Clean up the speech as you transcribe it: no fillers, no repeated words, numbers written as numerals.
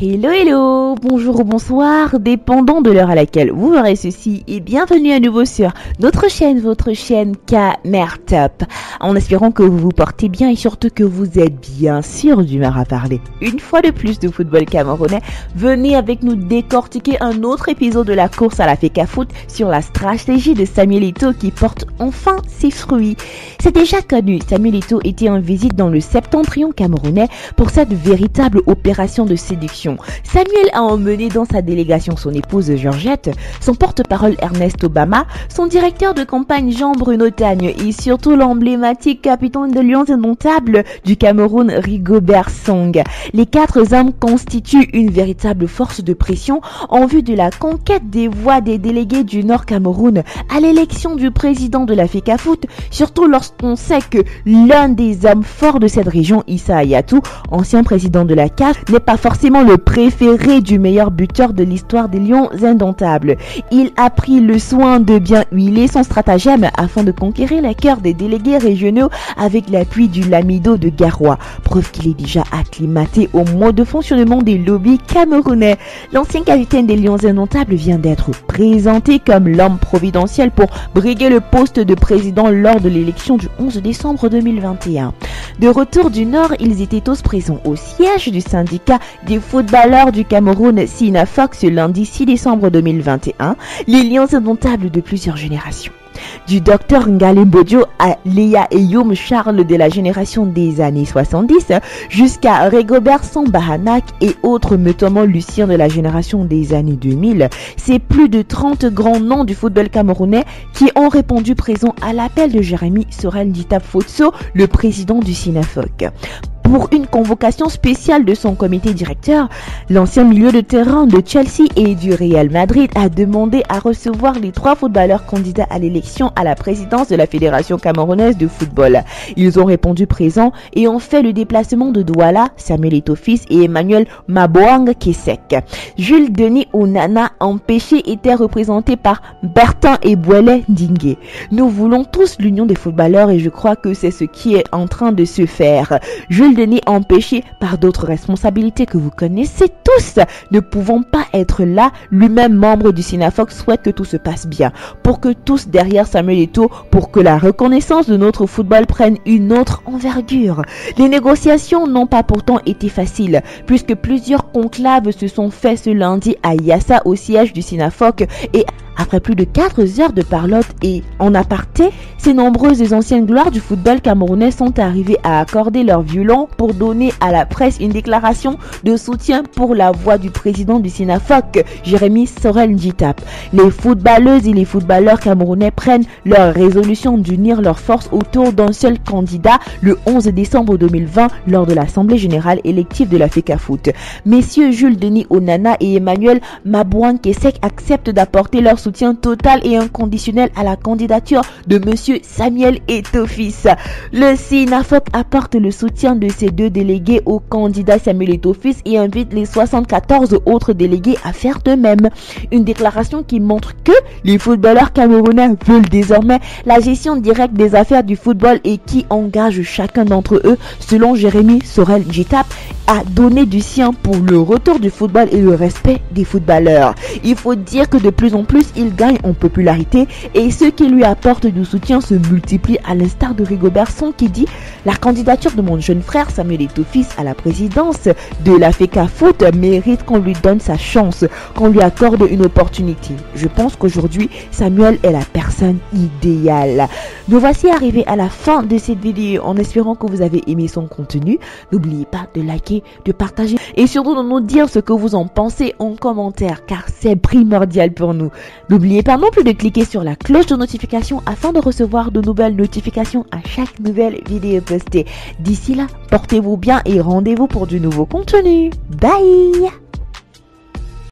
Hello, bonjour ou bonsoir, dépendant de l'heure à laquelle vous verrez ceci, et bienvenue à nouveau sur notre chaîne, votre chaîne Camertop, en espérant que vous vous portez bien et surtout que vous êtes bien sûr d'humeur à parler. Une fois de plus de football camerounais, venez avec nous décortiquer un autre épisode de la course à la FECAFOOT sur la stratégie de Samuel Eto'o qui porte enfin ses fruits. C'est déjà connu, Samuel Eto'o était en visite dans le septentrion camerounais pour cette véritable opération de séduction. Samuel a emmené dans sa délégation son épouse Georgette, son porte-parole Ernest Obama, son directeur de campagne Jean-Bruno Tagne et surtout l'emblématique capitaine de Lions indomptables du Cameroun Rigobert Song. Les quatre hommes constituent une véritable force de pression en vue de la conquête des voix des délégués du Nord Cameroun à l'élection du président de la FECAFOOT, surtout lorsqu'on sait que l'un des hommes forts de cette région, Issa Hayatou, ancien président de la CAF, n'est pas forcément le préféré du meilleur buteur de l'histoire des Lions indomptables. Il a pris le soin de bien huiler son stratagème afin de conquérir les cœurs des délégués régionaux avec l'appui du Lamido de Garoua, preuve qu'il est déjà acclimaté au mode de fonctionnement des lobbies camerounais. L'ancien capitaine des Lions indomptables vient d'être présenté comme l'homme providentiel pour briguer le poste de président lors de l'élection du 11 décembre 2021. De retour du Nord, ils étaient tous présents au siège du syndicat des footballeurs du Cameroun SINAFOC ce lundi 6 décembre 2021, les Lions indomptables de plusieurs générations. Du docteur Ngalé Bodio à Léa et Youm Charles de la génération des années 70 jusqu'à Rigobert Song-Bahanak et autres notamment Lucien de la génération des années 2000, c'est plus de 30 grands noms du football camerounais qui ont répondu présent à l'appel de Jérémy Sorel Nditap Fotso, le président du SINAFOC. Pour une convocation spéciale de son comité directeur, l'ancien milieu de terrain de Chelsea et du Real Madrid a demandé à recevoir les 3 footballeurs candidats à l'élection à la présidence de la Fédération camerounaise de football. Ils ont répondu présents et ont fait le déplacement de Douala, Samuel Eto'o fils et Emmanuel Maboang Kesek. Jules Denis Onana, empêché, était représenté par Bertin Ebouele Dingué. Nous voulons tous l'union des footballeurs et je crois que c'est ce qui est en train de se faire. Jules Denis, empêché par d'autres responsabilités que vous connaissez tous, ne pouvant pas être là, lui-même membre du SINAFOC, souhaite que tout se passe bien, pour que tous derrière Samuel Eto'o, pour que la reconnaissance de notre football prenne une autre envergure. Les négociations n'ont pas pourtant été faciles, puisque plusieurs conclaves se sont faits ce lundi à Yassa au siège du SINAFOC et après plus de 4 heures de parlotte et en aparté, ces nombreuses anciennes gloires du football camerounais sont arrivées à accorder leur violon pour donner à la presse une déclaration de soutien pour la voix du président du SINAFOC, Jérémy Sorel Nditap. Les footballeuses et les footballeurs camerounais prennent leur résolution d'unir leurs forces autour d'un seul candidat le 11 décembre 2020 lors de l'Assemblée générale élective de la FECAFOOT. Messieurs Jules Denis Onana et Emmanuel Maboang Kesek acceptent d'apporter leur soutien total et inconditionnel à la candidature de monsieur Samuel Eto'o fils. Le SINAFOC apporte le soutien de ces 2 délégués au candidat Samuel Eto'o fils et invite les 74 autres délégués à faire de même. Une déclaration qui montre que les footballeurs camerounais veulent désormais la gestion directe des affaires du football et qui engage chacun d'entre eux, selon Jérémy Sorel Nditap, à donner du sien pour le retour du football et le respect des footballeurs. Il faut dire que de plus en plus, il gagne en popularité et ceux qui lui apportent du soutien se multiplient, à l'instar de Rigobert Song qui dit « La candidature de mon jeune frère Samuel Eto'o fils à la présidence de la FECAFOOT mérite qu'on lui donne sa chance, qu'on lui accorde une opportunité. Je pense qu'aujourd'hui, Samuel est la personne idéale. » Nous voici arrivés à la fin de cette vidéo en espérant que vous avez aimé son contenu. N'oubliez pas de liker, de partager et surtout de nous dire ce que vous en pensez en commentaire car c'est primordial pour nous. N'oubliez pas non plus de cliquer sur la cloche de notification afin de recevoir de nouvelles notifications à chaque nouvelle vidéo postée. D'ici là, portez-vous bien et rendez-vous pour du nouveau contenu. Bye!